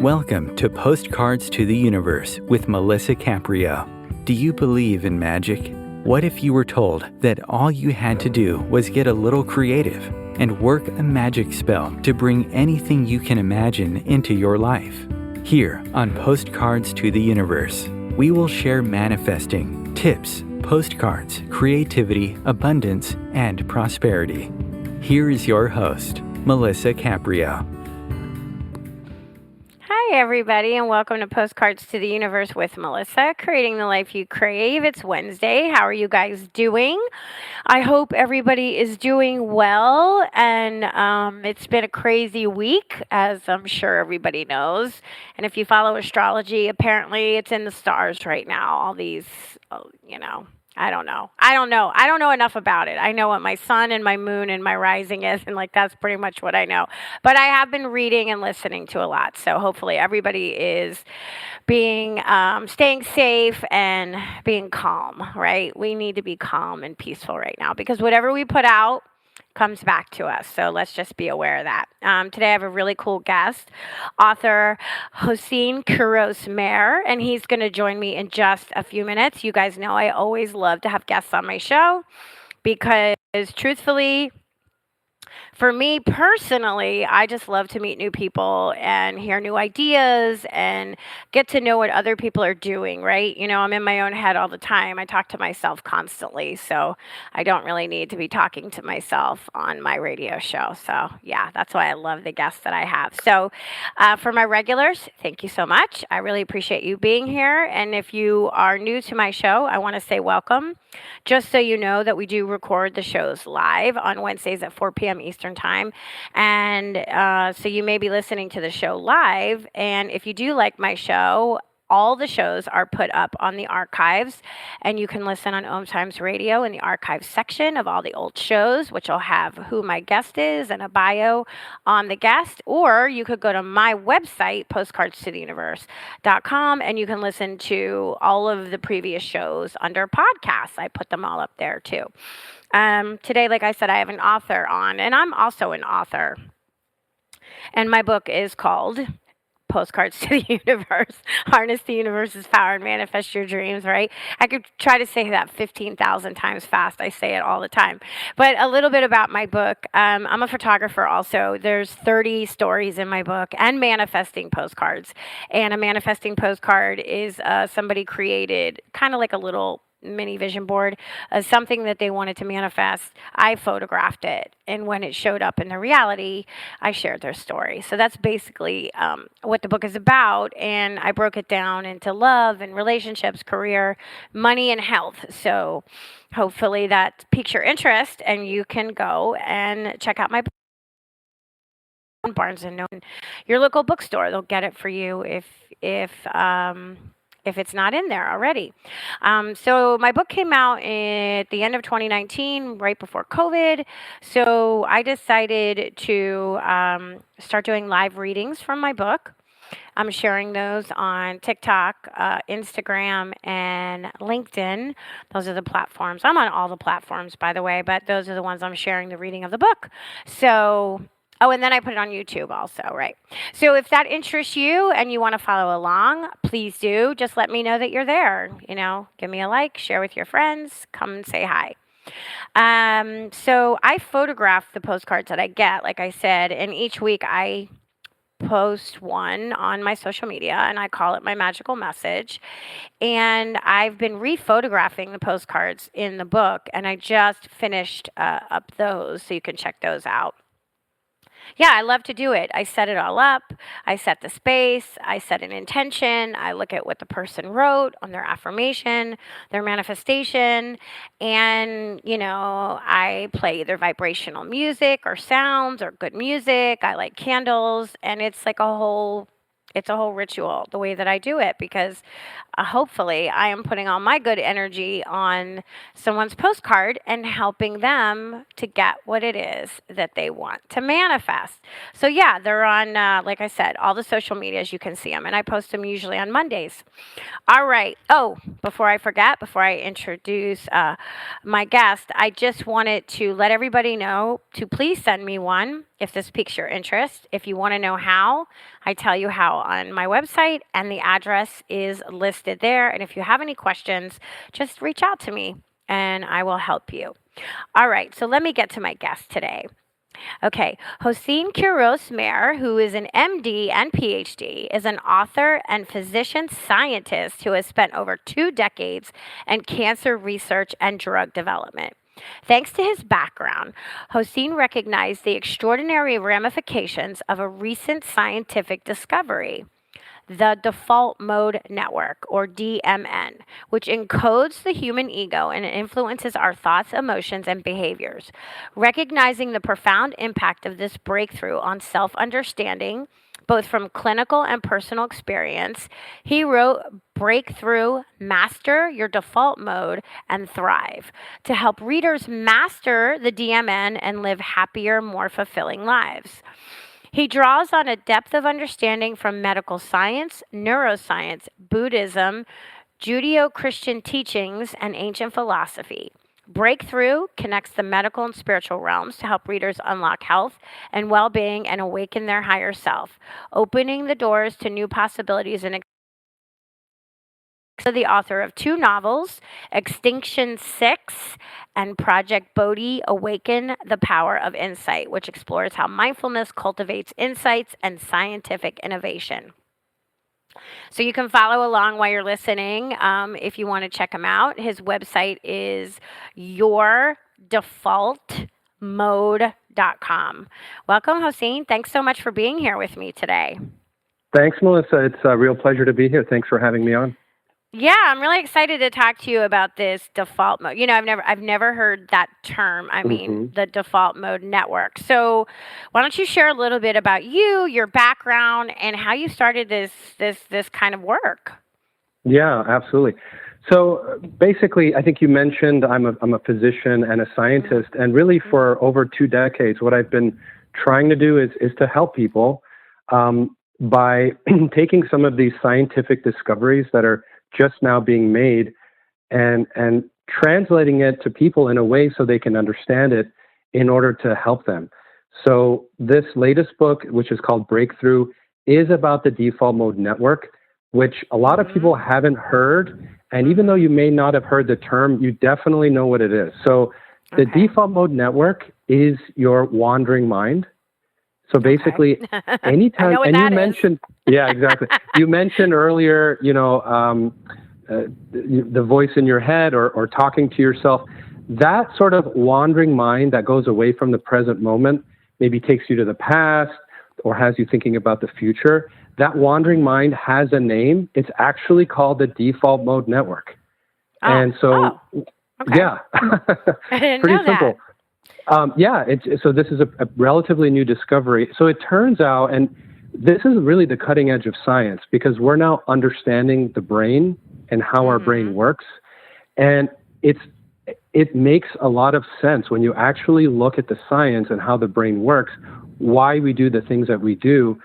Welcome to Postcards to the Universe with Melissa Caprio. Do you believe in magic? What if you were told that all you had to do was get a little creative and work a magic spell to bring anything you can imagine into your life? Here on Postcards to the Universe, we will share manifesting, tips, postcards, creativity, abundance, and prosperity. Here is your host, Melissa Caprio. Hi, everybody, and welcome to Postcards to the Universe with Melissa, creating the life you crave. It's Wednesday. How are you guys doing? I hope everybody is doing well, and it's been a crazy week, as I'm sure everybody knows. And if you follow astrology, apparently it's in the stars right now, all these, I don't know enough about it. I know what my sun and my moon and my rising is, and that's pretty much what I know. But I have been reading and listening to a lot, so hopefully everybody is staying safe and being calm, right? We need to be calm and peaceful right now because whatever we put out comes back to us. So let's just be aware of that. Today I have a really cool guest, author Hosein Kouros-Mehr, and he's going to join me in just a few minutes. You guys know I always love to have guests on my show because truthfully, for me personally, I just love to meet new people and hear new ideas and get to know what other people are doing, right? I'm in my own head all the time. I talk to myself constantly, so I don't really need to be talking to myself on my radio show. So, yeah, that's why I love the guests that I have. So, for my regulars, thank you so much. I really appreciate you being here. And if you are new to my show, I want to say welcome. Just so you know that we do record the shows live on Wednesdays at 4 p.m. Eastern Time. And so you may be listening to the show live. And if you do like my show, all the shows are put up on the archives, and you can listen on Om Times Radio in the archives section of all the old shows, which will have who my guest is and a bio on the guest. Or you could go to my website, postcardstotheuniverse.com, and you can listen to all of the previous shows under podcasts. I put them all up there too. Today, like I said, I have an author on, and I'm also an author. And my book is called Postcards to the Universe, Harness the Universe's Power and Manifest Your Dreams, right? I could try to say that 15,000 times fast. I say it all the time. But a little bit about my book. I'm a photographer also. There's 30 stories in my book and manifesting postcards. And a manifesting postcard is somebody created kind of like a little mini vision board, something that they wanted to manifest. I photographed it, and when it showed up in the reality, I shared their story. So that's basically what the book is about, and I broke it down into love and relationships, career, money, and health. So hopefully that piques your interest, and you can go and check out my book on Barnes & Noble, your local bookstore. They'll get it for you if it's not in there already. So my book came out at the end of 2019, right before COVID. So I decided to start doing live readings from my book. I'm sharing those on TikTok, Instagram, and LinkedIn. Those are the platforms. I'm on all the platforms, by the way, but those are the ones I'm sharing the reading of the book. So and then I put it on YouTube also, right? So if that interests you and you want to follow along, please do. Just let me know that you're there. Give me a like, share with your friends, come and say hi. So I photograph the postcards that I get, like I said, and each week I post one on my social media, and I call it my magical message. And I've been rephotographing the postcards in the book, and I just finished up those, so you can check those out. Yeah, I love to do it. I set it all up. I set the space. I set an intention. I look at what the person wrote on their affirmation, their manifestation, and, I play either vibrational music or sounds or good music. I like candles, and it's like a whole ritual, the way that I do it, because hopefully I am putting all my good energy on someone's postcard and helping them to get what it is that they want to manifest. So yeah, they're on, like I said, all the social medias. You can see them, and I post them usually on Mondays. All right. Oh, before I forget, before I introduce my guest, I just wanted to let everybody know to please send me one if this piques your interest. If you want to know how, I tell you how all on my website, and the address is listed there. And if you have any questions, just reach out to me and I will help you. All right, so let me get to my guest today. Okay, Hosein Kouros-Mehr, who is an MD and PhD, is an author and physician scientist who has spent over 2 decades in cancer research and drug development. Thanks to his background, Hosein recognized the extraordinary ramifications of a recent scientific discovery, the default mode network, or DMN, which encodes the human ego and influences our thoughts, emotions, and behaviors. Recognizing the profound impact of this breakthrough on self-understanding, both from clinical and personal experience, he wrote Breakthrough, Master Your Default Mode, and Thrive to help readers master the DMN and live happier, more fulfilling lives. He draws on a depth of understanding from medical science, neuroscience, Buddhism, Judeo-Christian teachings, and ancient philosophy. Breakthrough connects the medical and spiritual realms to help readers unlock health and well-being and awaken their higher self, opening the doors to new possibilities and the author of 2 novels, Extinction 6 and Project Bodhi, Awaken, the Power of Insight, which explores how mindfulness cultivates insights and scientific innovation. So you can follow along while you're listening if you want to check him out. His website is yourdefaultmode.com. Welcome, Hosein. Thanks so much for being here with me today. Thanks, Melissa. It's a real pleasure to be here. Thanks for having me on. Yeah, I'm really excited to talk to you about this default mode. I've never heard that term. I mean, the default mode network. So, why don't you share a little bit about you, your background, and how you started this kind of work? Yeah, absolutely. So, basically, I think you mentioned I'm a physician and a scientist, and really for over 2 decades, what I've been trying to do is to help people by taking some of these scientific discoveries that are just now being made and translating it to people in a way so they can understand it in order to help them. So this latest book, which is called Breakthrough, is about the default mode network, which a lot of people haven't heard. And even though you may not have heard the term, you definitely know what it is. So the default mode network is your wandering mind. So basically, anytime, and you mentioned, yeah, exactly. You mentioned earlier, the voice in your head or talking to yourself, that sort of wandering mind that goes away from the present moment, maybe takes you to the past or has you thinking about the future. That wandering mind has a name. It's actually called the default mode network. And so, yeah, I didn't pretty know simple. That. So this is a relatively new discovery. So it turns out, and this is really the cutting edge of science, because we're now understanding the brain and how our brain works. And it makes a lot of sense when you actually look at the science and how the brain works, why we do the things that we do.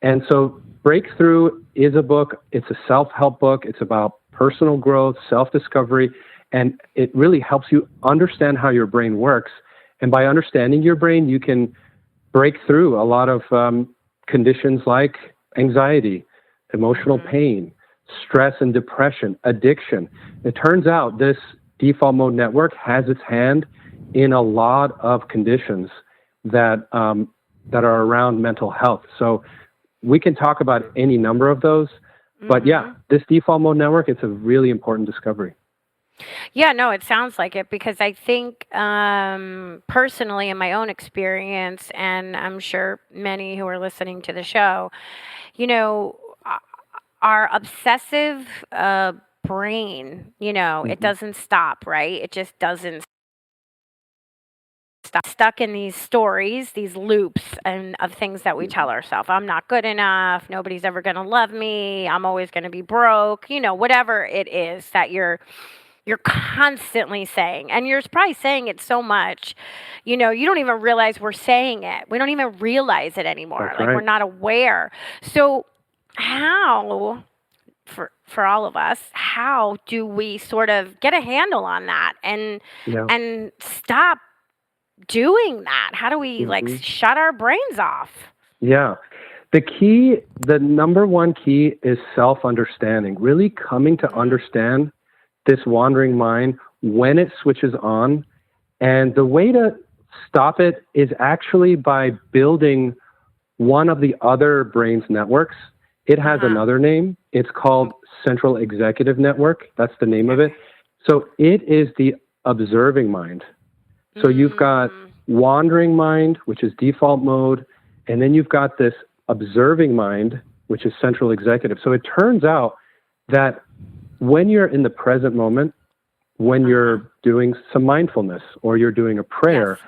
And so Breakthrough is a book. It's a self-help book. It's about personal growth, self-discovery, and it really helps you understand how your brain works. And by understanding your brain, you can break through a lot of conditions like anxiety, emotional pain, stress and depression, addiction. It turns out this default mode network has its hand in a lot of conditions that are around mental health. So we can talk about any number of those. But yeah, this default mode network, it's a really important discovery. Yeah, no, it sounds like it, because I think personally in my own experience, and I'm sure many who are listening to the show, our obsessive brain, it doesn't stop, right? It just doesn't stop. Stuck in these stories, these loops and of things that we tell ourselves. I'm not good enough. Nobody's ever going to love me. I'm always going to be broke. Whatever it is that you're constantly saying, and you're probably saying it so much, you don't even realize we're saying it. We don't even realize it anymore. That's like right. We're not aware. So how, for all of us, how do we sort of get a handle on that and stop doing that? How do we shut our brains off? Yeah. The number one key is self-understanding, really coming to understand this wandering mind when it switches on. And the way to stop it is actually by building one of the other brain's networks. It has another name. It's called Central Executive Network. That's the name of it. So it is the observing mind. So you've got wandering mind, which is default mode, and then you've got this observing mind, which is central executive. So it turns out that when you're in the present moment, when you're doing some mindfulness or you're doing a prayer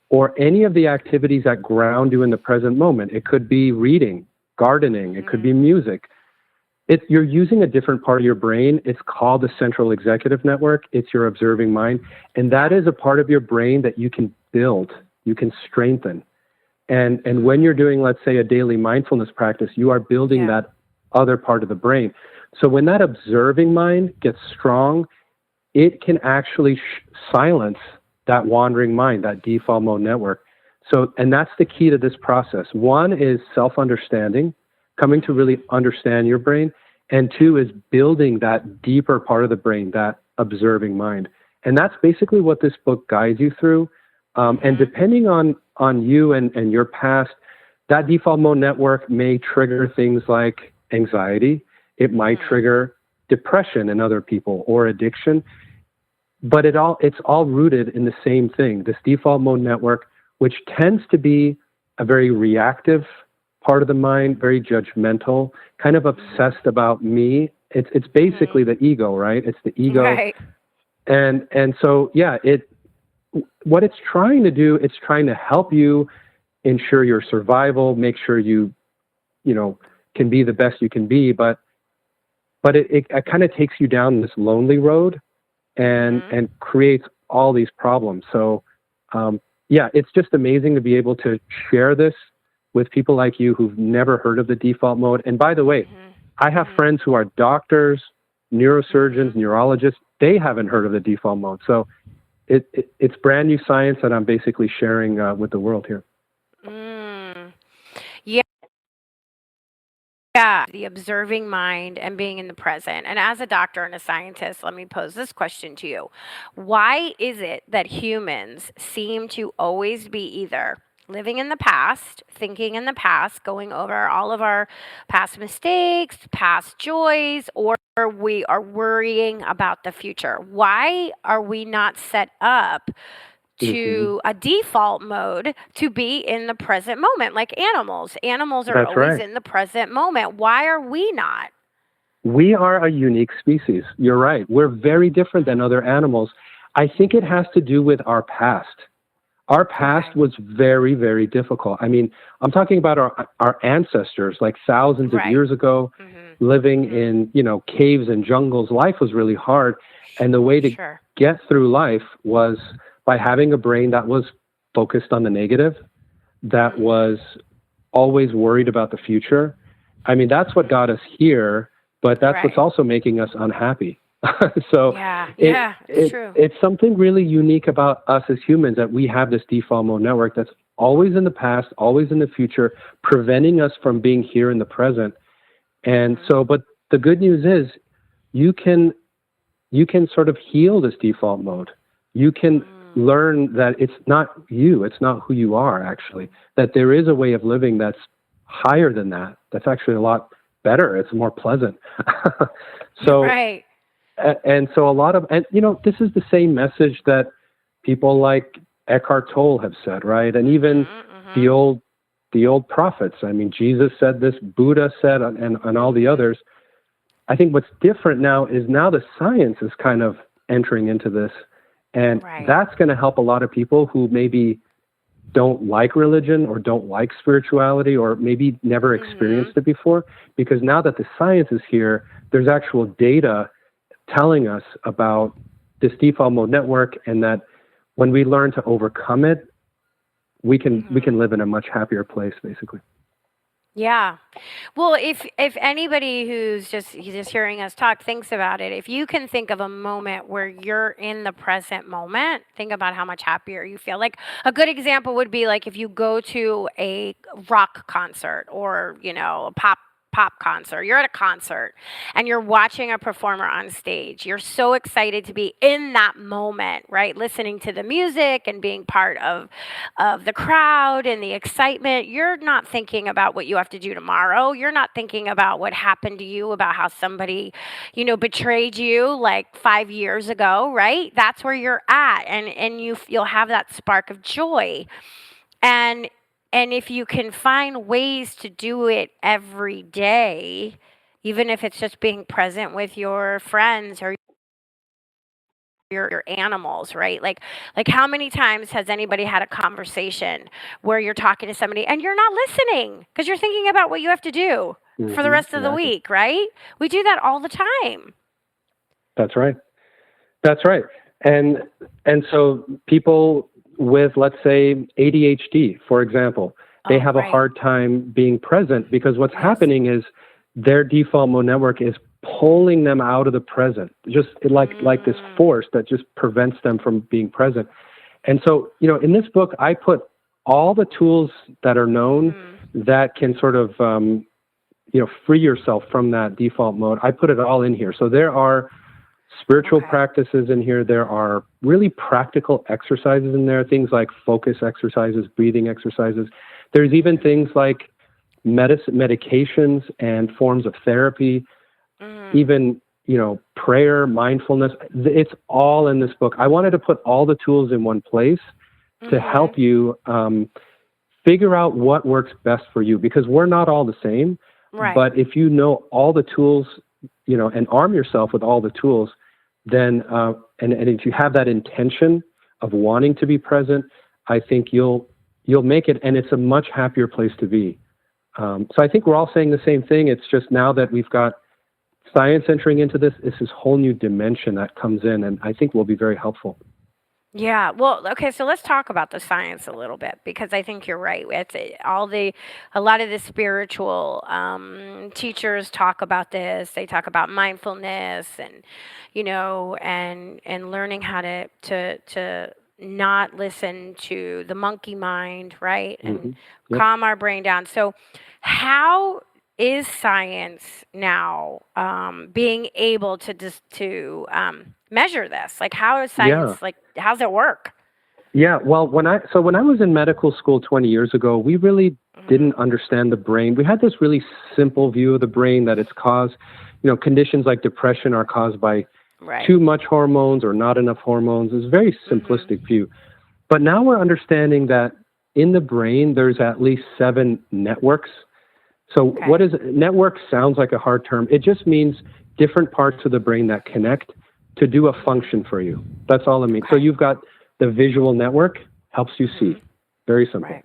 or any of the activities that ground you in the present moment, it could be reading, gardening, it could be music. You're using a different part of your brain. It's called the central executive network. It's your observing mind. And that is a part of your brain that you can build, you can strengthen. And when you're doing, let's say, a daily mindfulness practice, you are building that other part of the brain. So when that observing mind gets strong, it can actually silence that wandering mind, that default mode network. So, and that's the key to this process. One is self-understanding, coming to really understand your brain. And two is building that deeper part of the brain, that observing mind. And that's basically what this book guides you through. And depending on you and your past, that default mode network may trigger things like anxiety. It might trigger depression in other people or addiction. But it's all rooted in the same thing, this default mode network, which tends to be a very reactive part of the mind, very judgmental, kind of obsessed about me. It's basically the ego, right? It's the ego. Right. And so, what it's trying to do, it's trying to help you ensure your survival, make sure you can be the best you can be, but it kind of takes you down this lonely road and creates all these problems. So, it's just amazing to be able to share this with people like you who've never heard of the default mode. And by the way, I have friends who are doctors, neurosurgeons, neurologists. They haven't heard of the default mode. So it's brand new science that I'm basically sharing with the world here. Yeah, the observing mind and being in the present. And as a doctor and a scientist, let me pose this question to you. Why is it that humans seem to always be either living in the past, thinking in the past, going over all of our past mistakes, past joys, or we are worrying about the future? Why are we not set up to a default mode to be in the present moment, like animals? Animals are always in the present moment. Why are we not? We are a unique species. You're right. We're very different than other animals. I think it has to do with our past. Our past was very, very difficult. I mean, I'm talking about our ancestors, like thousands of years ago, living in, caves and jungles. Life was really hard. And the way to get through life was by having a brain that was focused on the negative, that was always worried about the future. I mean, that's what got us here, but that's what's also making us unhappy. So it's true. It's something really unique about us as humans that we have this default mode network that's always in the past, always in the future, preventing us from being here in the present. And so, but the good news is you can sort of heal this default mode. You can learn that it's not you, it's not who you are actually, that there is a way of living that's higher than that. That's actually a lot better. It's more pleasant. So, and so this is the same message that people like Eckhart Tolle have said, right? And even the old prophets. I mean, Jesus said this, Buddha said, and all the others. I think what's different now is now the science is kind of entering into this. And that's going to help a lot of people who maybe don't like religion or don't like spirituality or maybe never experienced it before. Because now that the science is here, there's actual data telling us about this default mode network, and that when we learn to overcome it, we can live in a much happier place, basically. Yeah. Well, if anybody who's just hearing us talk thinks about it, if you can think of a moment where you're in the present moment, think about how much happier you feel. Like a good example would be like if you go to a rock concert or, a pop concert. You're at a concert and you're watching a performer on stage. You're so excited to be in that moment, right? Listening to the music and being part of the crowd and the excitement. You're not thinking about what you have to do tomorrow. You're not thinking about what happened to you, about how somebody, betrayed you like 5 years ago, right? That's where you're at, and you'll have that spark of joy. And if you can find ways to do it every day, even if it's just being present with your friends or your animals, right? Like how many times has anybody had a conversation where you're talking to somebody and you're not listening because you're thinking about what you have to do for the rest of the week, right? We do that all the time. That's right. That's right. And so people with, let's say, ADHD, for example, they have a hard time being present because what's happening is their default mode network is pulling them out of the present, just like this force that just prevents them from being present. And so, in this book, I put all the tools that are known that can sort of, free yourself from that default mode. I put it all in here. So there are spiritual practices in here. There are really practical exercises in there, things like focus exercises, breathing exercises. There's even things like medications and forms of therapy, even, prayer, mindfulness. It's all in this book. I wanted to put all the tools in one place to help you figure out what works best for you, because we're not all the same. Right. But if you know all the tools, and arm yourself with all the tools, then, and if you have that intention of wanting to be present, I think you'll make it, and it's a much happier place to be. So I think we're all saying the same thing. It's just now that we've got science entering into this, it's this whole new dimension that comes in, and I think will be very helpful. Yeah. Well, okay. So let's talk about the science a little bit because I think you're right. A lot of the spiritual teachers talk about this. They talk about mindfulness and, and learning how to not listen to the monkey mind, right? And calm our brain down. So, how is science now being able to measure this? Like, how is science, how's it work? Yeah, well, when I was in medical school 20 years ago, we really didn't understand the brain. We had this really simple view of the brain that it's caused, conditions like depression are caused by too much hormones or not enough hormones. It's a very simplistic view. But now we're understanding that in the brain, there's at least 7 networks. So what is network? Sounds like a hard term. It just means different parts of the brain that connect to do a function for you. That's all it means. So you've got the visual network, helps you see. Very simple.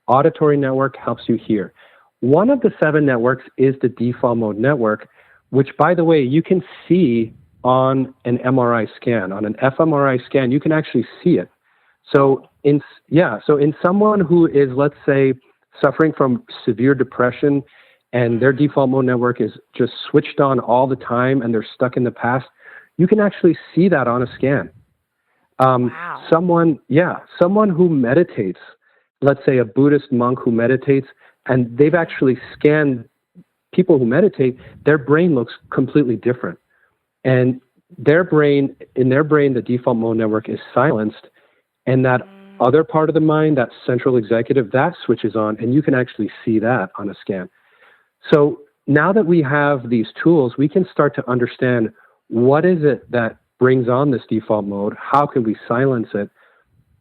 Auditory network helps you hear. One of the 7 networks is the default mode network, which, by the way, you can see on an MRI scan. On an fMRI scan, you can actually see it. So in someone who is, let's say, suffering from severe depression and their default mode network is just switched on all the time and they're stuck in the past, you can actually see that on a scan. Someone who meditates, let's say a Buddhist monk who meditates, and they've actually scanned people who meditate, their brain looks completely different. And in their brain, the default mode network is silenced, and that other part of the mind, that central executive, that switches on, and you can actually see that on a scan. So now that we have these tools, we can start to understand what is it that brings on this default mode, how can we silence it,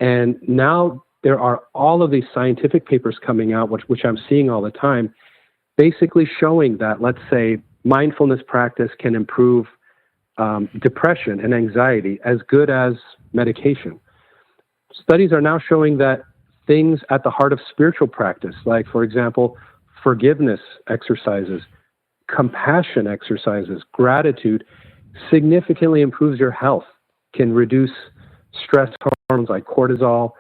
and now there are all of these scientific papers coming out, which I'm seeing all the time, basically showing that, let's say, mindfulness practice can improve depression and anxiety as good as medication. Studies are now showing that things at the heart of spiritual practice, like, for example, forgiveness exercises, compassion exercises, gratitude, significantly improves your health, can reduce stress hormones like cortisol.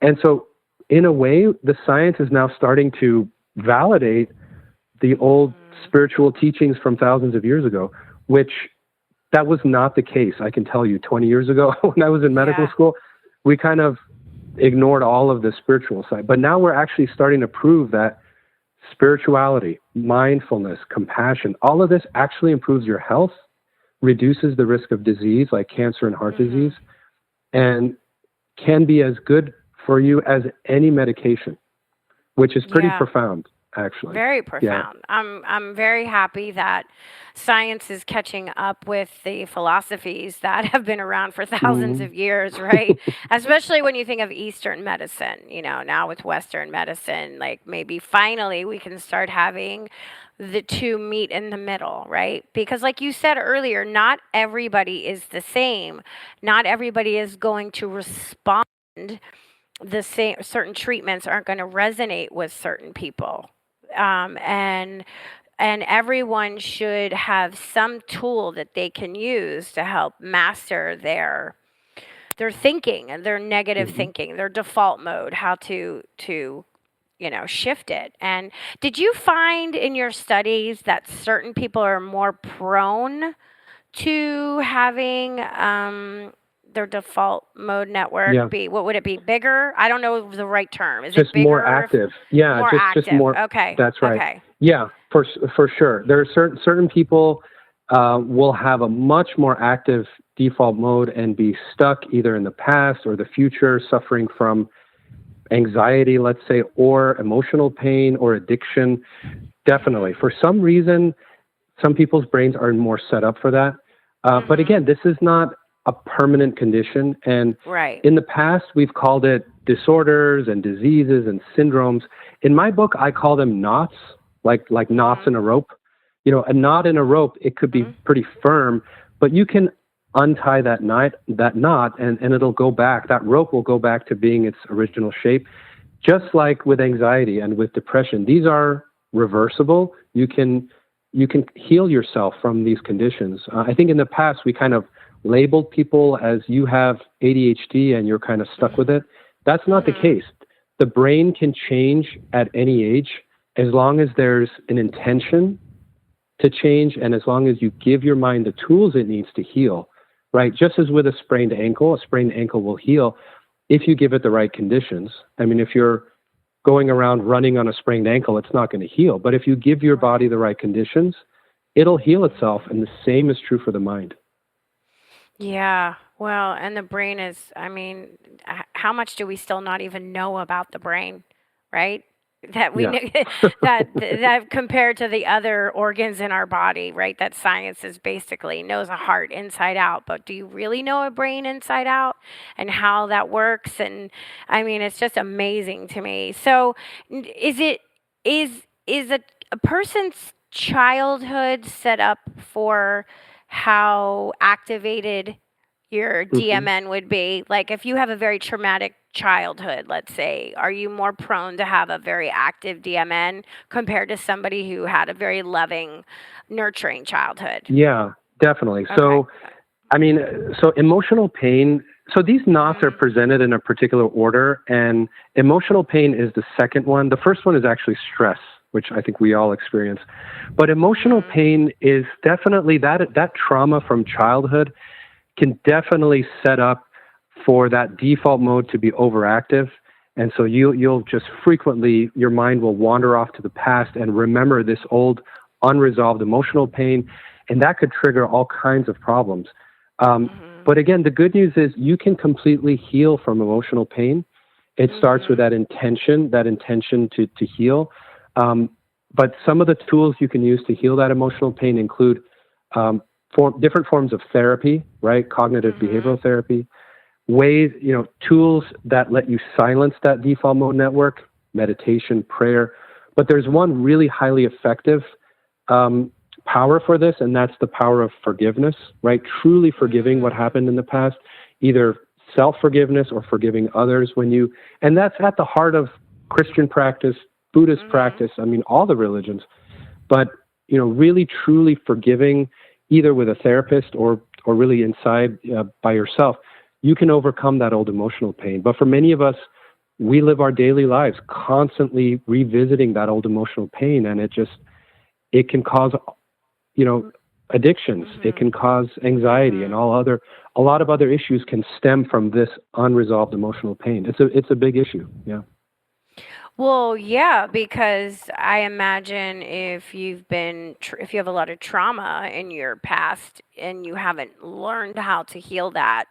And so, in a way, the science is now starting to validate the old spiritual teachings from thousands of years ago, which that was not the case. I can tell you 20 years ago when I was in medical school, we kind of ignored all of the spiritual side. But now we're actually starting to prove that spirituality, mindfulness, compassion, all of this actually improves your health, reduces the risk of disease like cancer and heart disease, and can be as good for you as any medication, which is pretty profound, actually. Very profound. I'm very happy that science is catching up with the philosophies that have been around for thousands of years, right? Especially when you think of Eastern medicine, now with Western medicine, like maybe finally we can start having the two meet in the middle, right? Because like you said earlier, not everybody is the same. Not everybody is going to respond the same. Certain treatments aren't going to resonate with certain people. And everyone should have some tool that they can use to help master their thinking and their negative thinking, their default mode, how to shift it. And did you find in your studies that certain people are more prone to having their default mode network be, what would it be, bigger? I don't know the right term. Is just it bigger? More active. Yeah, more active. Just more. Okay. That's right. Okay. Yeah, for sure. There are certain people will have a much more active default mode and be stuck either in the past or the future, suffering from anxiety, let's say, or emotional pain or addiction. Definitely. For some reason, some people's brains are more set up for that. But again, this is not a permanent condition. And in the past, we've called it disorders and diseases and syndromes. In my book, I call them knots, like knots in a rope. A knot in a rope, it could be pretty firm, but you can untie that knot and it'll go back. That rope will go back to being its original shape. Just like with anxiety and with depression, these are reversible. You can heal yourself from these conditions. I think in the past, we kind of labeled people as you have ADHD and you're kind of stuck with it. That's not the case. The brain can change at any age as long as there's an intention to change and as long as you give your mind the tools it needs to heal, right? Just as with a sprained ankle will heal if you give it the right conditions. I mean, if you're going around running on a sprained ankle, it's not going to heal. But if you give your body the right conditions, it'll heal itself. And the same is true for the mind. Yeah. Well, and the brain is, how much do we still not even know about the brain, right? That we that compared to the other organs in our body, right? That science is basically knows a heart inside out, but do you really know a brain inside out and how that works? And it's just amazing to me. So, is a person's childhood set up for how activated your DMN would be? Like if you have a very traumatic childhood, let's say, are you more prone to have a very active DMN compared to somebody who had a very loving, nurturing childhood? Yeah, definitely. Okay. So emotional pain, so these knots are presented in a particular order, and emotional pain is the second one. The first one is actually stress, which I think we all experience. But emotional pain is definitely that trauma from childhood can definitely set up for that default mode to be overactive. And so you'll just frequently, your mind will wander off to the past and remember this old unresolved emotional pain. And that could trigger all kinds of problems. But again, the good news is you can completely heal from emotional pain. It starts with that intention to heal. But some of the tools you can use to heal that emotional pain include different forms of therapy, right? Cognitive behavioral therapy, ways, tools that let you silence that default mode network, meditation, prayer. But there's one really highly effective power for this, and that's the power of forgiveness, right? Truly forgiving what happened in the past, either self-forgiveness or forgiving others and that's at the heart of Christian practice, Buddhist practice, all the religions. But, really truly forgiving either with a therapist or really inside by yourself, you can overcome that old emotional pain. But for many of us, we live our daily lives constantly revisiting that old emotional pain, and it can cause, addictions. It can cause anxiety and a lot of other issues can stem from this unresolved emotional pain. It's a big issue. Yeah. Well, yeah, because I imagine if if you have a lot of trauma in your past and you haven't learned how to heal that,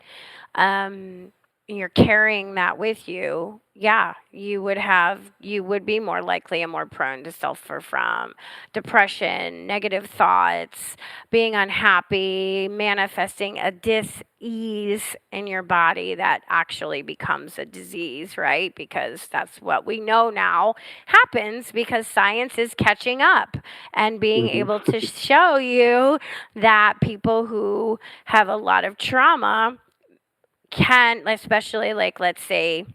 and you're carrying that with you, yeah, you would be more likely and more prone to suffer from depression, negative thoughts, being unhappy, manifesting a dis-ease in your body that actually becomes a disease, right? Because that's what we know now happens because science is catching up and being able to show you that people who have a lot of trauma can, especially like, let's say,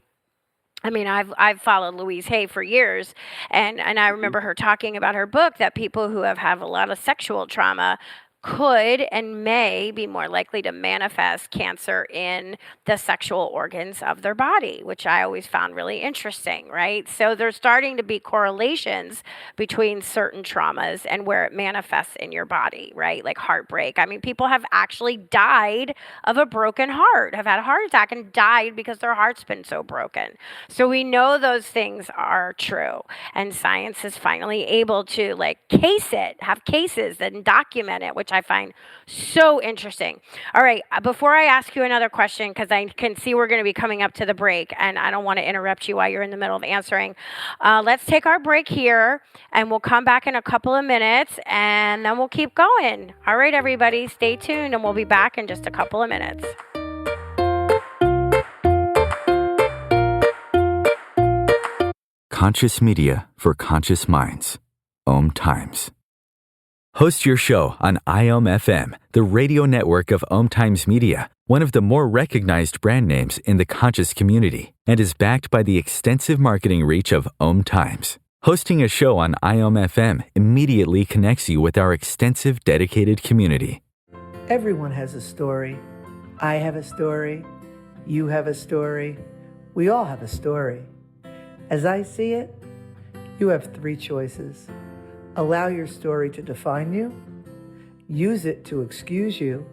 I mean, I've followed Louise Hay for years, and I remember her talking about her book that people who have had a lot of sexual trauma could and may be more likely to manifest cancer in the sexual organs of their body, which I always found really interesting, right? So there's starting to be correlations between certain traumas and where it manifests in your body, right? Like heartbreak. I mean, people have actually died of a broken heart, have had a heart attack and died because their heart's been so broken. So we know those things are true. And science is finally able to have cases and document it, which I find so interesting. All right, before I ask you another question, because I can see we're going to be coming up to the break, and I don't want to interrupt you while you're in the middle of answering. Let's take our break here, and we'll come back in a couple of minutes, and then we'll keep going. All right, everybody, stay tuned, and we'll be back in just a couple of minutes. Conscious media for conscious minds. Om Times. Host your show on IOM FM, the radio network of Om Times Media, one of the more recognized brand names in the conscious community, and is backed by the extensive marketing reach of Om Times. Hosting a show on IOM FM immediately connects you with our extensive dedicated community. Everyone has a story. I have a story. You have a story. We all have a story. As I see it, you have 3 choices. Allow your story to define you, use it to excuse you,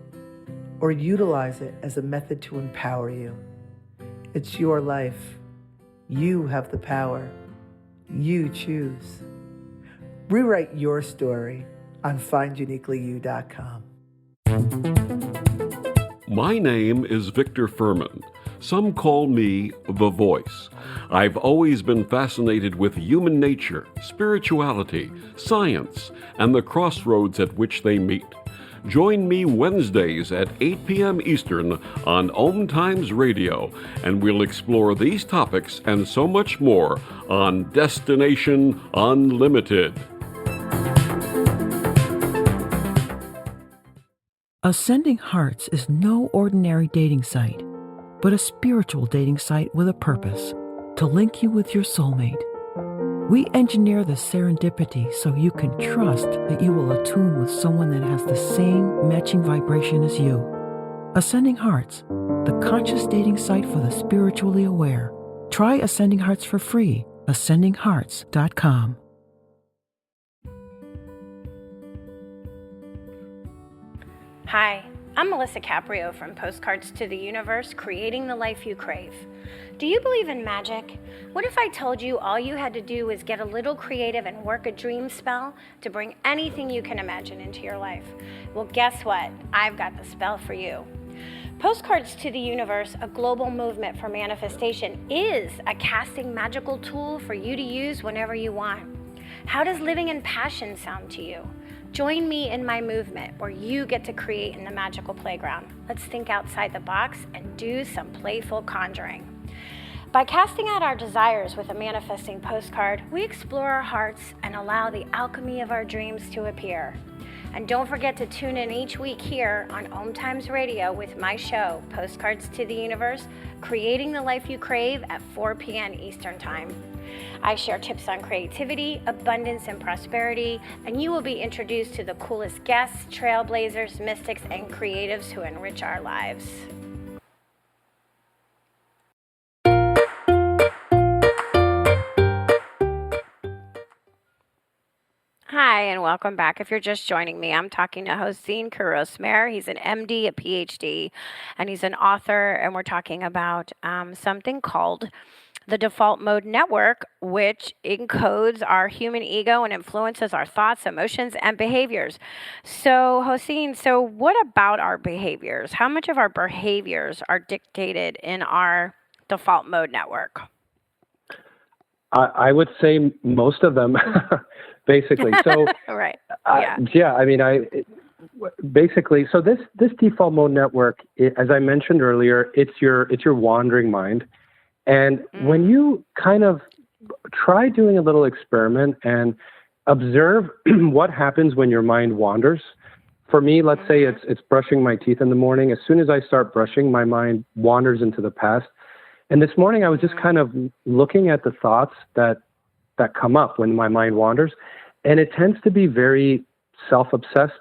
or utilize it as a method to empower you. It's your life. You have the power. You choose. Rewrite your story on finduniquelyyou.com. My name is Victor Furman. Some call me The Voice. I've always been fascinated with human nature, spirituality, science, and the crossroads at which they meet. Join me Wednesdays at 8 p.m. Eastern on Om Times Radio, and we'll explore these topics and so much more on Destination Unlimited. Ascending Hearts is no ordinary dating site, but a spiritual dating site with a purpose, to link you with your soulmate. We engineer the serendipity so you can trust that you will attune with someone that has the same matching vibration as you. Ascending Hearts, the conscious dating site for the spiritually aware. Try Ascending Hearts for free, ascendinghearts.com. Hi, I'm Melissa Caprio from Postcards to the Universe, creating the life you crave. Do you believe in magic? What if I told you all you had to do was get a little creative and work a dream spell to bring anything you can imagine into your life? Well, guess what? I've got the spell for you. Postcards to the Universe, a global movement for manifestation, is a casting magical tool for you to use whenever you want. How does living in passion sound to you? Join me in my movement where you get to create in the magical playground. Let's think outside the box and do some playful conjuring. By casting out our desires with a manifesting postcard, we explore our hearts and allow the alchemy of our dreams to appear. And don't forget to tune in each week here on Om Times Radio with my show, Postcards to the Universe, creating the life you crave at 4 p.m. Eastern Time. I share tips on creativity, abundance, and prosperity, and you will be introduced to the coolest guests, trailblazers, mystics, and creatives who enrich our lives. Hi, and welcome back. If you're just joining me, I'm talking to Hosein Kouros-Mehr. He's an MD, a PhD, and he's an author, and we're talking about something called the default mode network, which encodes our human ego and influences our thoughts, emotions, and behaviors. So, Hosein, so what about our behaviors? How much of our behaviors are dictated in our default mode network? I would say most of them, basically. So, Right. Basically, so this default mode network, as I mentioned earlier, it's your wandering mind. And when you kind of try doing a little experiment and observe what happens when your mind wanders. For me, let's say it's brushing my teeth in the morning. As soon as I start brushing, my mind wanders into the past. And this morning I was just kind of looking at the thoughts that come up when my mind wanders. And it tends to be very self-obsessed,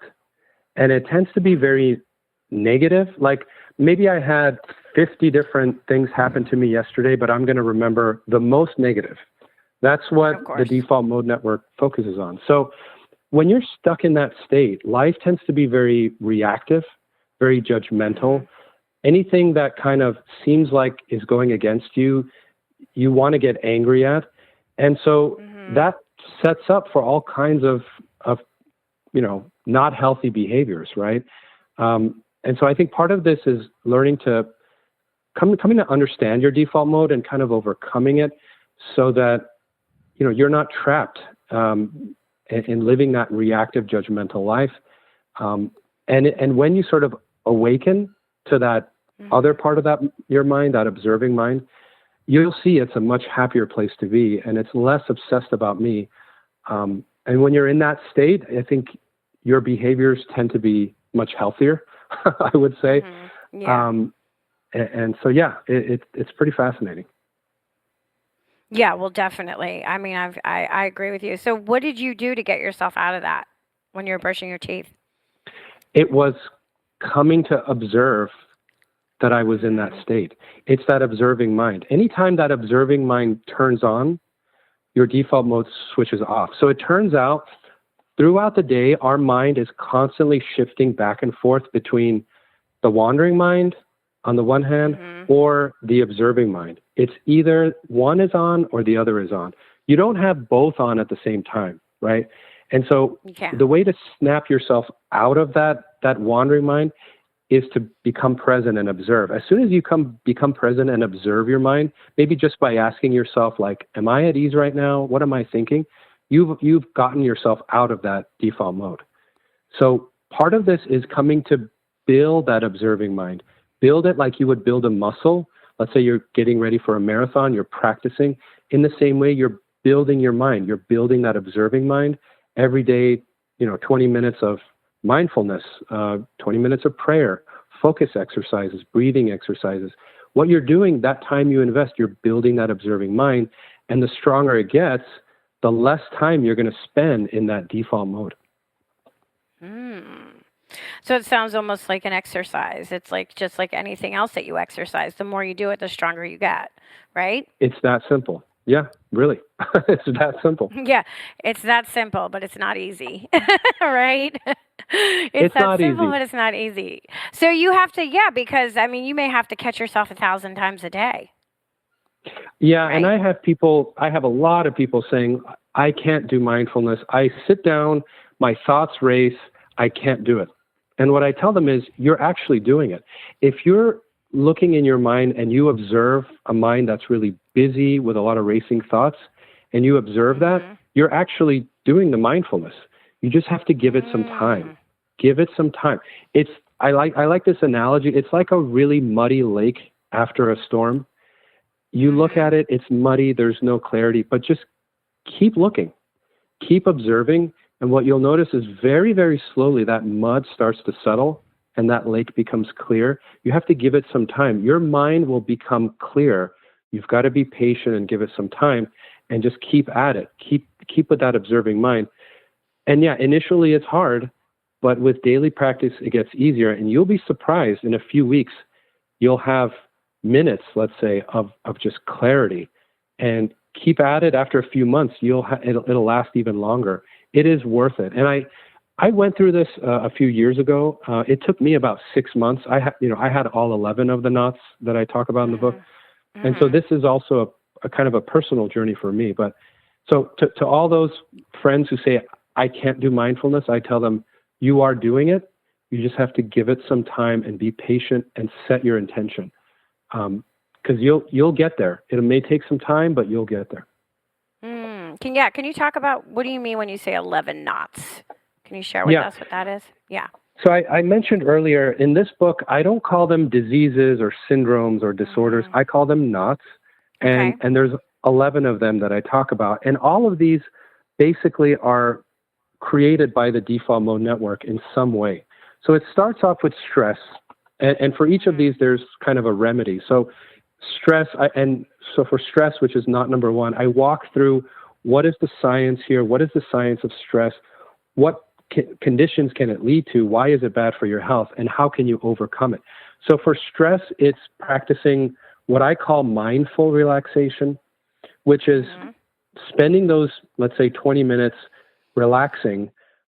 and it tends to be very negative. Like maybe I had 50 different things happen to me yesterday, but I'm going to remember the most negative. That's what the default mode network focuses on. So when you're stuck in that state, life tends to be very reactive, very judgmental. Anything that kind of seems like is going against you, you want to get angry at. And so that sets up for all kinds of not healthy behaviors, right? And so I think part of this is learning to coming to understand your default mode and kind of overcoming it so that, you're not trapped in living that reactive, judgmental life. And when you sort of awaken to that other part of your mind, that observing mind, you'll see it's a much happier place to be, and it's less obsessed about me. And when you're in that state, I think your behaviors tend to be much healthier, I would say. And so, it's pretty fascinating. Yeah, well, definitely. I mean, I agree with you. So what did you do to get yourself out of that when you were brushing your teeth? It was coming to observe that I was in that state. It's that observing mind. Anytime that observing mind turns on, your default mode switches off. So it turns out throughout the day, our mind is constantly shifting back and forth between the wandering mind on the one hand or the observing mind. It's either one is on or the other is on. You don't have both on at the same time, right? And so the way to snap yourself out of that wandering mind is to become present and observe. As soon as you become present and observe your mind, maybe just by asking yourself, like, am I at ease right now? What am I thinking? You've gotten yourself out of that default mode. So part of this is coming to build that observing mind. Build it like you would build a muscle. Let's say you're getting ready for a marathon, you're practicing. In the same way, you're building your mind. You're building that observing mind every day, 20 minutes of mindfulness, 20 minutes of prayer, focus exercises, breathing exercises. What you're doing, that time you invest, you're building that observing mind. And the stronger it gets, the less time you're going to spend in that default mode. So it sounds almost like an exercise. It's like just like anything else that you exercise. The more you do it, the stronger you get, right? It's that simple. Yeah, really. It's that simple. Yeah, it's that simple, but it's not easy, right? It's that not simple, easy. but it's not easy. So you have to, because you may have to catch yourself 1,000 times a day. Yeah, right? And I have a lot of people saying, I can't do mindfulness. I sit down, my thoughts race, I can't do it. And what I tell them is, you're actually doing it. If you're looking in your mind and you observe a mind that's really busy with a lot of racing thoughts, and you observe that, you're actually doing the mindfulness. You just have to give it some time. Give it some time. I like this analogy. It's like a really muddy lake after a storm. You look at it, it's muddy, there's no clarity, but just keep looking, keep observing, and what you'll notice is very, very slowly that mud starts to settle and that lake becomes clear. You have to give it some time. Your mind will become clear. You've got to be patient and give it some time and just keep at it. Keep with that observing mind. And initially it's hard, but with daily practice, it gets easier, and you'll be surprised in a few weeks, you'll have minutes, let's say, of just clarity, and keep at it. After a few months, it'll last even longer. it is worth it. And I went through this a few years ago. It took me about 6 months. I had all 11 of the knots that I talk about in the book. And so this is also a kind of a personal journey for me. But so to all those friends who say, I can't do mindfulness, I tell them, you are doing it. You just have to give it some time and be patient and set your intention. Because you'll get there. It may take some time, but you'll get there. Can you talk about, what do you mean when you say 11 knots? Can you share with us what that is? Yeah. So I mentioned earlier, in this book, I don't call them diseases or syndromes or disorders. I call them knots. And there's 11 of them that I talk about. And all of these basically are created by the default mode network in some way. So it starts off with stress. And for each of these, there's kind of a remedy. So stress, so for stress, which is knot number 1, I walk through what is the science here? What is the science of stress? What conditions can it lead to? Why is it bad for your health? And how can you overcome it? So for stress, it's practicing what I call mindful relaxation, which is spending those, let's say, 20 minutes relaxing,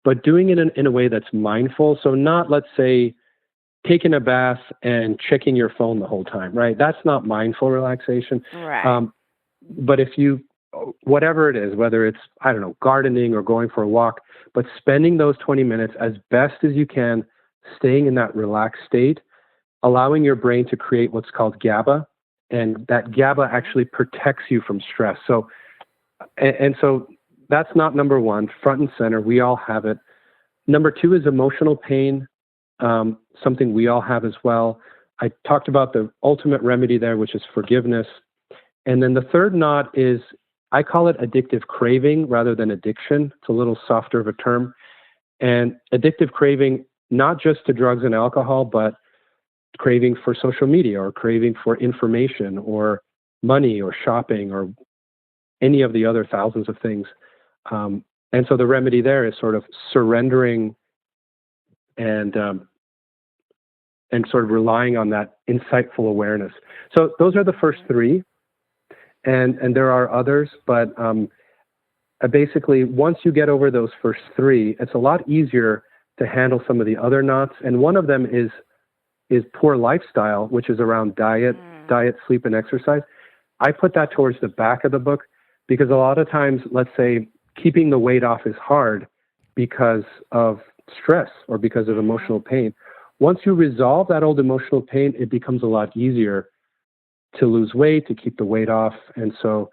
but doing it in a way that's mindful. So not, let's say, taking a bath and checking your phone the whole time, right? That's not mindful relaxation. Right. But if you, whatever it is, whether it's, I don't know, gardening or going for a walk, but spending those 20 minutes as best as you can, staying in that relaxed state, allowing your brain to create what's called Gaba. And that Gaba actually protects you from stress. So, and so that's not number 1, front and center. We all have it. Number 2 is emotional pain, something we all have as well. I talked about the ultimate remedy there, which is forgiveness. And then the third knot is, I call it addictive craving rather than addiction. It's a little softer of a term. And addictive craving, not just to drugs and alcohol, but craving for social media or craving for information or money or shopping or any of the other thousands of things. And so the remedy there is sort of surrendering and sort of relying on that insightful awareness. So those are the first 3. And there are others, but basically, once you get over those first 3, it's a lot easier to handle some of the other knots. And one of them is poor lifestyle, which is around diet, sleep, and exercise. I put that towards the back of the book because a lot of times, let's say, keeping the weight off is hard because of stress or because of emotional pain. Once you resolve that old emotional pain, it becomes a lot easier to lose weight, to keep the weight off. And so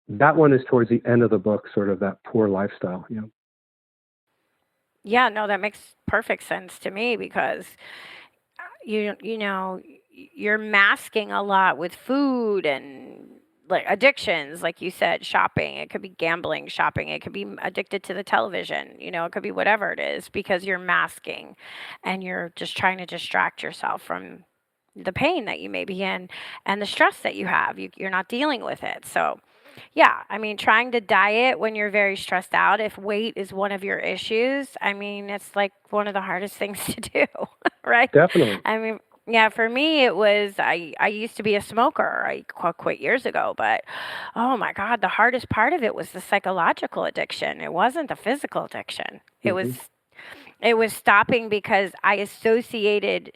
that one is towards the end of the book, sort of that poor lifestyle. Yeah, no, that makes perfect sense to me because you know, you're masking a lot with food and like addictions, like you said, shopping. It could be gambling, shopping. It could be addicted to the television. It could be whatever it is because you're masking and you're just trying to distract yourself from the pain that you may be in and the stress that you have. You're not dealing with it. So, yeah, I mean, trying to diet when you're very stressed out, if weight is one of your issues, I mean, it's like one of the hardest things to do, right? Definitely. I mean, yeah, for me, it was, I used to be a smoker. I quit years ago, but oh my God, the hardest part of it was the psychological addiction. It wasn't the physical addiction. It was stopping because I associated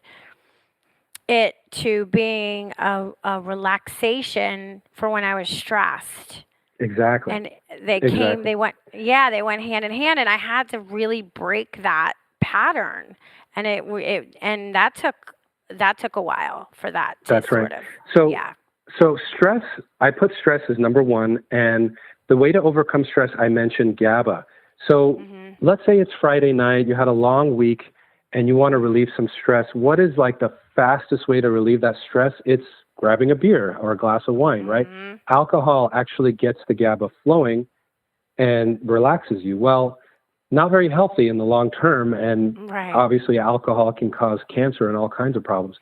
it to being a relaxation for when I was stressed. Exactly. And they went hand in hand, and I had to really break that pattern. And and that took a while for that to That's sort right. of. So, yeah. So stress, I put stress as number 1, and the way to overcome stress, I mentioned Gaba. So let's say it's Friday night, you had a long week, and you want to relieve some stress. What is like the fastest way to relieve that stress? It's grabbing a beer or a glass of wine, right? Alcohol actually gets the GABA flowing and relaxes you. Well, not very healthy in the long term, and obviously alcohol can cause cancer and all kinds of problems.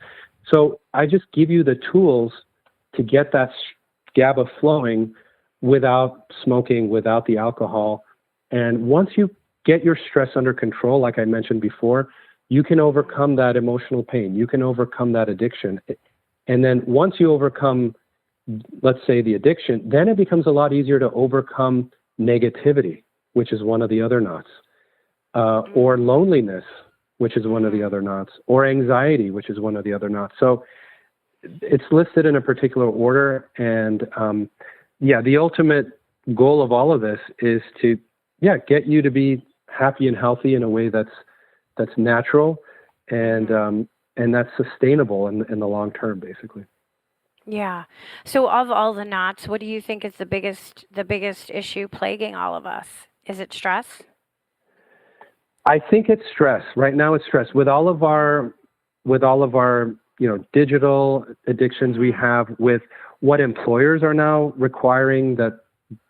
So I just give you the tools to get that GABA flowing without smoking, without the alcohol. And once you get your stress under control, like I mentioned before, you can overcome that emotional pain. You can overcome that addiction. And then once you overcome, let's say, the addiction, then it becomes a lot easier to overcome negativity, which is one of the other knots, or loneliness, which is one of the other knots, or anxiety, which is one of the other knots. So it's listed in a particular order. And the ultimate goal of all of this is to, get you to be happy and healthy in a way that's natural and that's sustainable in the long term, basically. Yeah. So of all the knots, what do you think is the biggest issue plaguing all of us? Is it stress? I think it's stress. Right now it's stress. With all of our digital addictions we have, with what employers are now requiring that,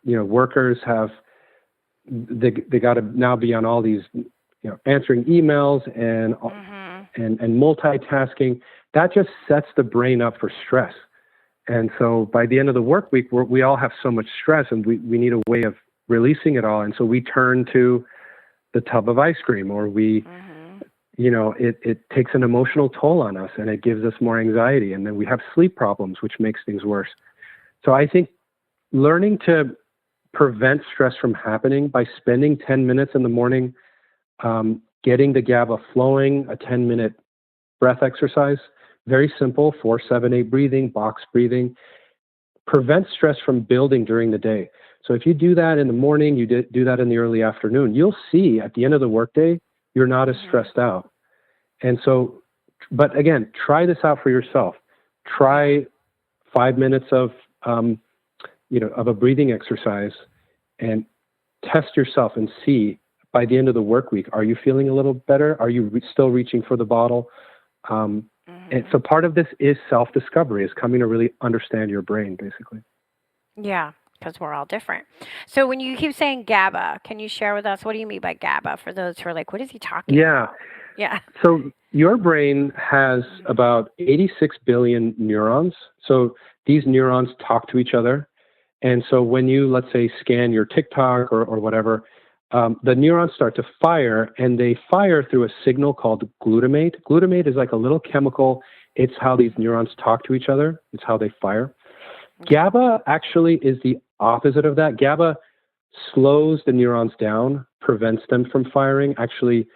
workers have, they got to now be on all these, answering emails and multitasking. That just sets the brain up for stress. And so by the end of the work week, we all have so much stress, and we need a way of releasing it all. And so we turn to the tub of ice cream, or it takes an emotional toll on us, and it gives us more anxiety. And then we have sleep problems, which makes things worse. So I think learning to prevent stress from happening by spending 10 minutes in the morning, getting the GABA flowing, a 10-minute breath exercise, very simple, 4-7-8 breathing, box breathing, prevents stress from building during the day. So if you do that in the morning, you do that in the early afternoon, you'll see at the end of the workday, you're not as stressed out. And so, but again, try this out for yourself. Try 5 minutes of a breathing exercise and test yourself and see by the end of the work week, are you feeling a little better? Are you still reaching for the bottle? And so part of this is self-discovery, is coming to really understand your brain, basically. Yeah, because we're all different. So when you keep saying GABA, can you share with us, what do you mean by GABA, for those who are like, what is he talking about? Yeah. So your brain has about 86 billion neurons. So these neurons talk to each other. And so when you, let's say, scan your TikTok or whatever, the neurons start to fire, and they fire through a signal called glutamate. Glutamate is like a little chemical. It's how these neurons talk to each other. It's how they fire. GABA actually is the opposite of that. GABA slows the neurons down, prevents them from firing, actually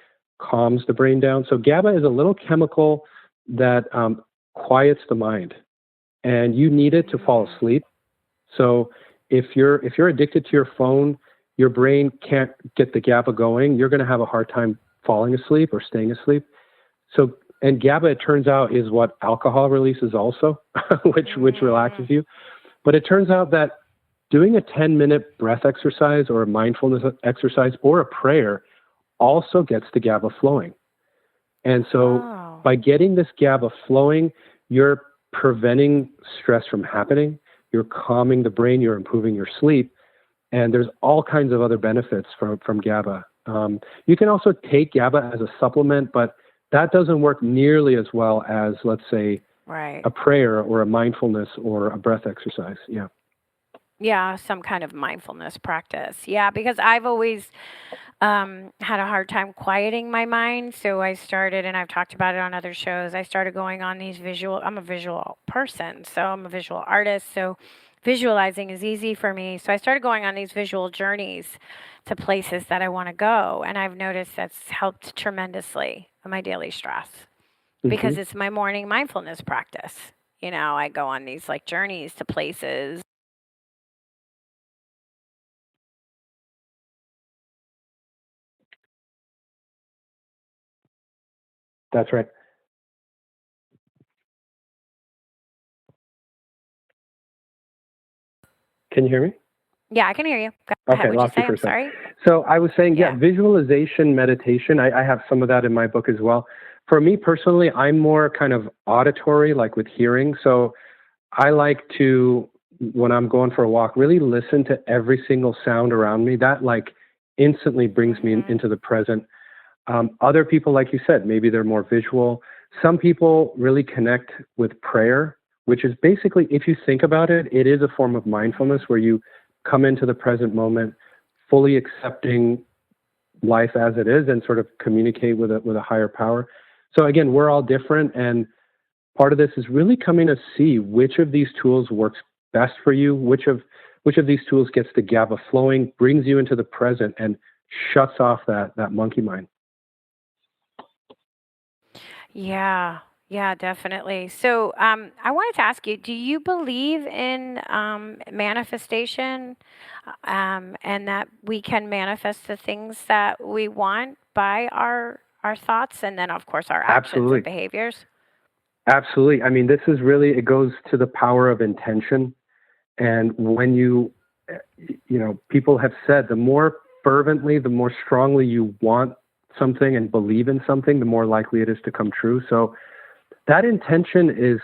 calms the brain down. So GABA is a little chemical that quiets the mind, and you need it to fall asleep. So if you're addicted to your phone, your brain can't get the GABA going, you're going to have a hard time falling asleep or staying asleep. So, and GABA, it turns out, is what alcohol releases also, which relaxes you. But it turns out that doing a 10-minute breath exercise or a mindfulness exercise or a prayer also gets the GABA flowing. And so by getting this GABA flowing, you're preventing stress from happening, you're calming the brain, you're improving your sleep. And there's all kinds of other benefits from GABA. You can also take GABA as a supplement, but that doesn't work nearly as well as, let's say, a prayer or a mindfulness or a breath exercise. Yeah. Yeah, some kind of mindfulness practice. Yeah, because I've always had a hard time quieting my mind. So I started, and I've talked about it on other shows, I started going on these I'm a visual person, so I'm a visual artist. So visualizing is easy for me. So I started going on these visual journeys to places that I want to go. And I've noticed that's helped tremendously in my daily stress because it's my morning mindfulness practice. I go on these like journeys to places. That's right. Can you hear me? Yeah, I can hear you. Okay, lost you say? for a I'm sorry. So I was saying, visualization, meditation, I have some of that in my book as well. For me personally, I'm more kind of auditory, like with hearing. So I like to, when I'm going for a walk, really listen to every single sound around me. That like instantly brings me into the present. Other people, like you said, maybe they're more visual. Some people really connect with prayer, which is basically, if you think about it, it is a form of mindfulness where you come into the present moment, fully accepting life as it is and sort of communicate with a higher power. So again, we're all different. And part of this is really coming to see which of these tools works best for you, which of which of these tools gets the GABA flowing, brings you into the present, and shuts off that monkey mind. Yeah, yeah, definitely. So, I wanted to ask you, do you believe in manifestation, and that we can manifest the things that we want by our thoughts and then, of course, our actions and Absolutely. behaviors? Absolutely. I mean, this is really, it goes to the power of intention. And when people have said the more fervently, the more strongly you want something and believe in something, the more likely it is to come true. So that intention is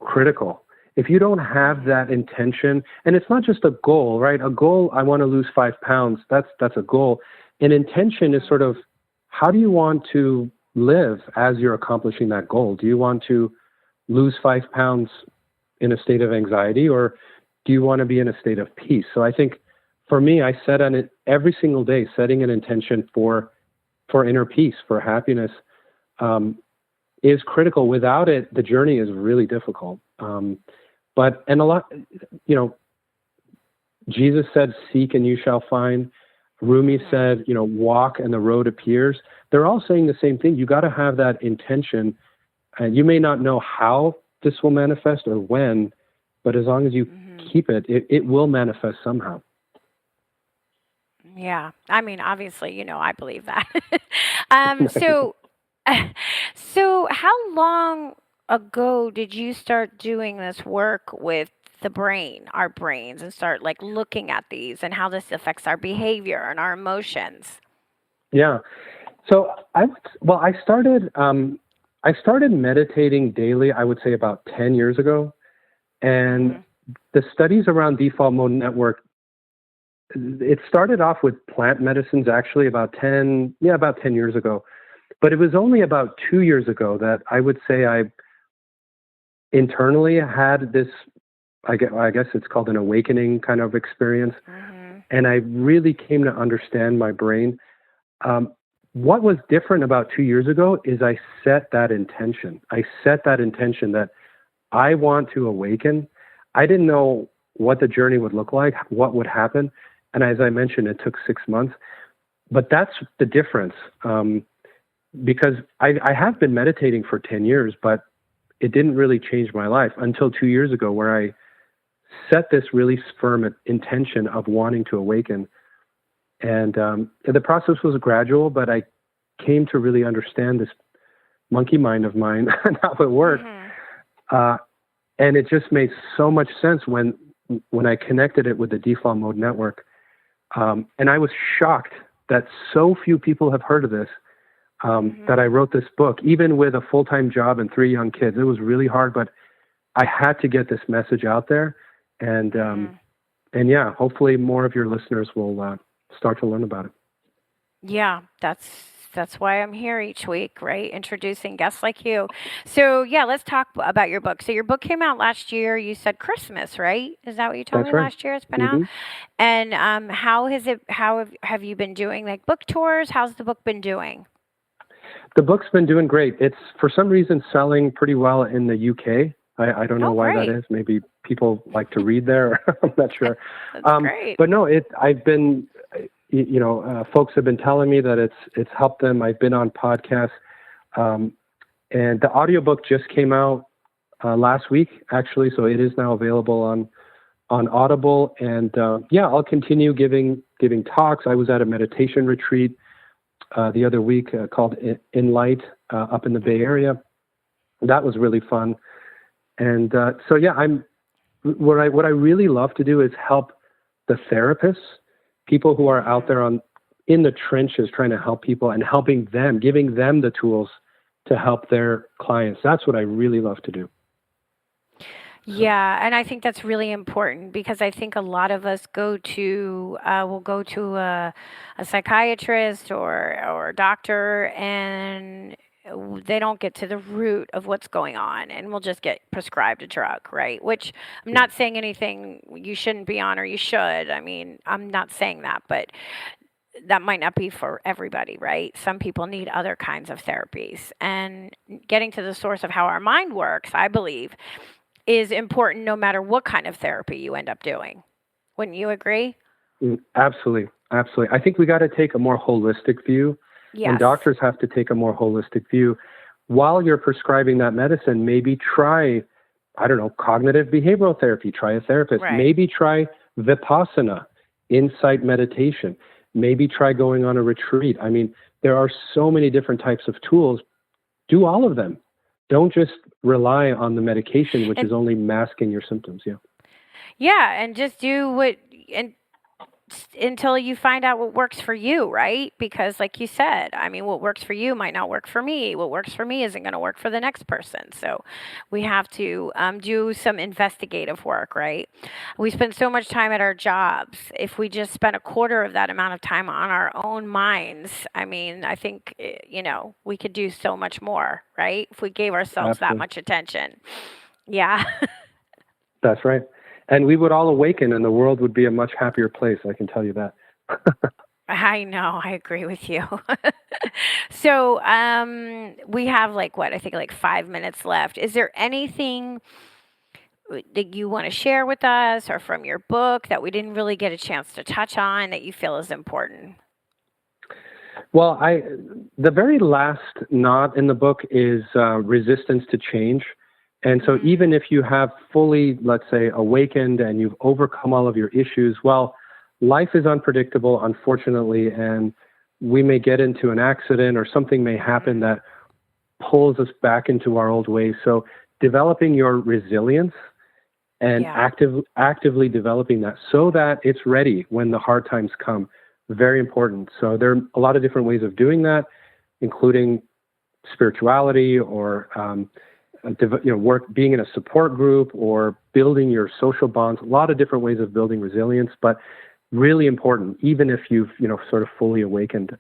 critical. If you don't have that intention, and it's not just a goal, right? A goal, I want to lose 5 pounds. That's a goal. An intention is sort of, how do you want to live as you're accomplishing that goal? Do you want to lose 5 pounds in a state of anxiety, or do you want to be in a state of peace? So I think for me, I set on it every single day, setting an intention for inner peace, for happiness, is critical. Without it, the journey is really difficult. And a lot, Jesus said, seek and you shall find. Rumi said, walk and the road appears. They're all saying the same thing. You got to have that intention. And you may not know how this will manifest or when, but as long as you keep it, it will manifest somehow. Yeah, I mean, obviously, I believe that. So, so how long ago did you start doing this work with the brain, our brains, and start like looking at these and how this affects our behavior and our emotions? Yeah. So I started meditating daily, I would say about 10 years ago. And the studies around default mode network, it started off with plant medicines actually about 10 years ago. But it was only about 2 years ago that I would say I internally had this, I guess it's called an awakening kind of experience. And I really came to understand my brain. What was different about 2 years ago is I set that intention. I set that intention that I want to awaken. I didn't know what the journey would look like, what would happen. And as I mentioned, it took 6 months. But that's the difference. Because I have been meditating for 10 years, but it didn't really change my life until 2 years ago, where I set this really firm intention of wanting to awaken. And the process was gradual, but I came to really understand this monkey mind of mine and how it worked. And it just made so much sense when I connected it with the default mode network. And I was shocked that so few people have heard of this, that I wrote this book, even with a full-time job and 3 young kids. It was really hard, but I had to get this message out there. And yeah, hopefully more of your listeners will start to learn about it. Yeah, that's why I'm here each week, right? Introducing guests like you. So yeah, let's talk about your book. So your book came out last year. You said Christmas, right? Is that what you told That's me right. last year? It's been out. And how have you been doing like book tours? How's the book been doing? The book's been doing great. It's for some reason selling pretty well in the UK. I don't know why that is. Maybe people like to read there. I'm not sure. That's great. But no, I've been, folks have been telling me that it's helped them. I've been on podcasts, and the audiobook just came out last week, actually. So it is now available on Audible. And I'll continue giving talks. I was at a meditation retreat the other week called In Light up in the Bay Area. That was really fun. And what I really love to do is help the therapists, people who are out there in the trenches trying to help people and helping them, giving them the tools to help their clients. That's what I really love to do. Yeah, and I think that's really important because I think a lot of us will go to a psychiatrist or a doctor, and they don't get to the root of what's going on, and we'll just get prescribed a drug, right? Which I'm not saying anything you shouldn't be on or you should. I mean, I'm not saying that, but that might not be for everybody, right? Some people need other kinds of therapies, and getting to the source of how our mind works, I believe, is important no matter what kind of therapy you end up doing. Wouldn't you agree? Absolutely. Absolutely. I think we got to take a more holistic view, and Yes. doctors have to take a more holistic view. While you're prescribing that medicine, maybe try, I don't know, cognitive behavioral therapy, try a therapist, Right. maybe try Vipassana, insight meditation, maybe try going on a retreat. I mean, there are so many different types of tools. Do all of them. Don't just rely on the medication, which And is only masking your symptoms. Yeah. yeah, and just do what and until you find out what works for you, right? Because like you said, I mean, what works for you might not work for me. What works for me isn't going to work for the next person. So we have to do some investigative work, right? We spend so much time at our jobs. If we just spent a quarter of that amount of time on our own minds, I mean, I think, we could do so much more, right? If we gave ourselves that Absolutely. much attention. Yeah. That's right. And we would all awaken and the world would be a much happier place. I can tell you that. I know, I agree with you. So, we have I think like 5 minutes left. Is there anything that you want to share with us or from your book that we didn't really get a chance to touch on that you feel is important? Well, the very last knot in the book is resistance to change. And so even if you have fully, let's say, awakened and you've overcome all of your issues, well, life is unpredictable, unfortunately, and we may get into an accident or something may happen that pulls us back into our old ways. So developing your resilience and Yeah. actively developing that so that it's ready when the hard times come, very important. So there are a lot of different ways of doing that, including spirituality or work, being in a support group or building your social bonds, a lot of different ways of building resilience, but really important, even if you've, sort of fully awakened.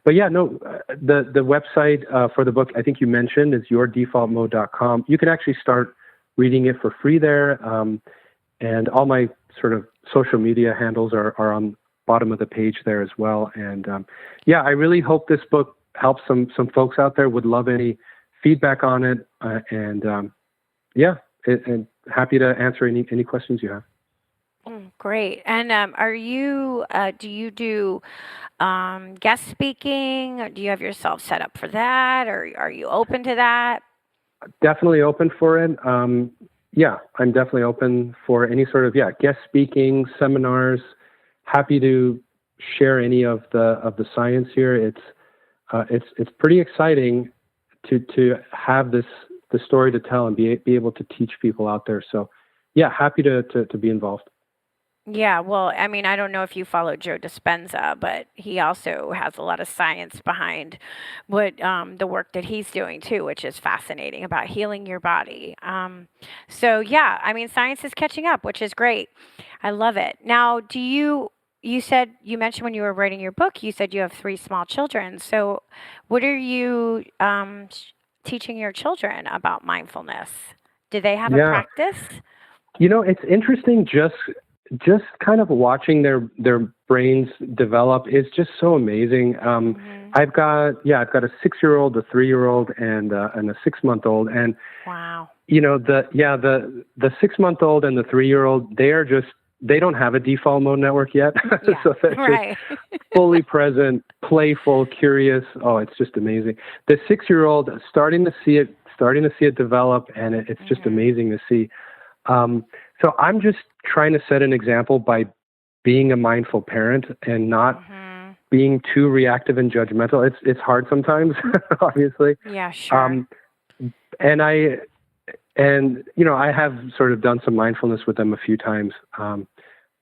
But yeah, no, the website for the book, I think you mentioned, is yourdefaultmode.com. You can actually start reading it for free there. And all my sort of social media handles are on bottom of the page there as well. And I really hope this book helps some folks out there. Would love any feedback on it, and happy to answer any questions you have. Great. And do you do guest speaking? Or do you have yourself set up for that? Or are you open to that? Definitely open for it. I'm definitely open for any sort of guest speaking, seminars. Happy to share any of the science here. It's pretty exciting to have the story to tell and be able to teach people out there. So happy to be involved. Yeah, well, I mean, I don't know if you follow Joe Dispenza, but he also has a lot of science behind what the work that he's doing too, which is fascinating about healing your body. I mean, science is catching up, which is great. I love it. Now, you mentioned when you were writing your book, you said you have 3 small children. So what are you teaching your children about mindfulness? Do they have a practice? It's interesting just kind of watching their brains develop is just so amazing. I've got a 6-year-old, a 3-year-old, and a 6-month-old, and wow, the 6-month-old and the 3-year-old, they don't have a default mode network yet, so they're just fully present, playful, curious. Oh, it's just amazing. The 6-year-old starting to see it develop, and it's just amazing to see. So I'm just trying to set an example by being a mindful parent and not being too reactive and judgmental. It's hard sometimes, obviously. Yeah, sure. I have sort of done some mindfulness with them a few times.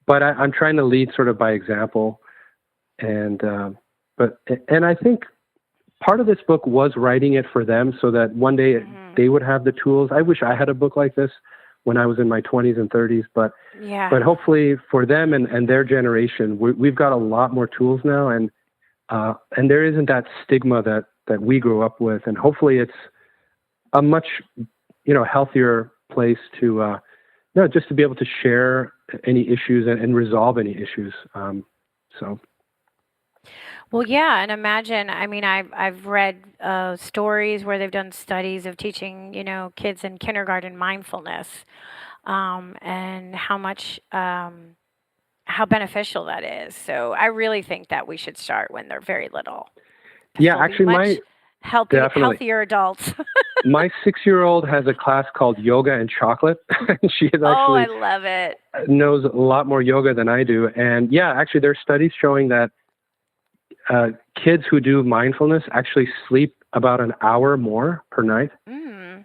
But I'm trying to lead sort of by example. And I think part of this book was writing it for them so that one day they would have the tools. I wish I had a book like this when I was in my 20s and 30s, but hopefully for them and their generation, we've got a lot more tools now, and there isn't that stigma that we grew up with, and hopefully it's a much healthier place to just to be able to share any issues and resolve any issues. Well, yeah, and imagine. I mean, I've read stories where they've done studies of teaching, kids in kindergarten mindfulness, and how much how beneficial that is. So I really think that we should start when they're very little. Yeah, They'll be actually, much definitely. healthier adults. My 6-year-old has a class called Yoga and Chocolate. She is Oh, I actually love it. knows a lot more yoga than I do. And yeah, actually, there are studies showing that kids who do mindfulness actually sleep about an hour more per night,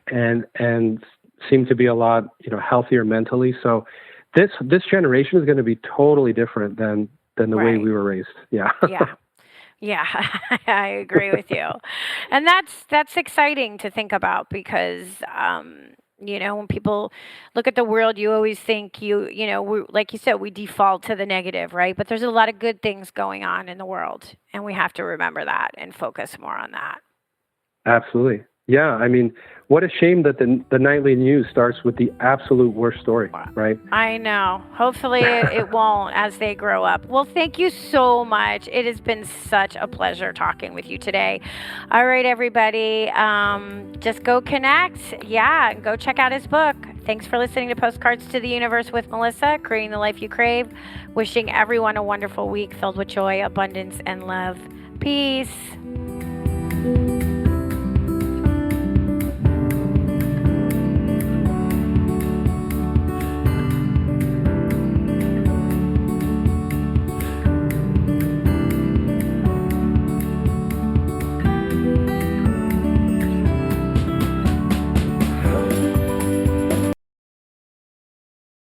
and seem to be a lot healthier mentally. So this generation is going to be totally different than the way we were raised. Yeah. Yeah, I agree with you. And that's exciting to think about because, when people look at the world, you always think like you said, we default to the negative, right? But there's a lot of good things going on in the world, and we have to remember that and focus more on that. Absolutely. Yeah. I mean, what a shame that the nightly news starts with the absolute worst story, right? I know. Hopefully it won't as they grow up. Well, thank you so much. It has been such a pleasure talking with you today. All right, everybody. Just go connect. Yeah, and go check out his book. Thanks for listening to Postcards to the Universe with Melissa, creating the life you crave. Wishing everyone a wonderful week filled with joy, abundance, and love. Peace.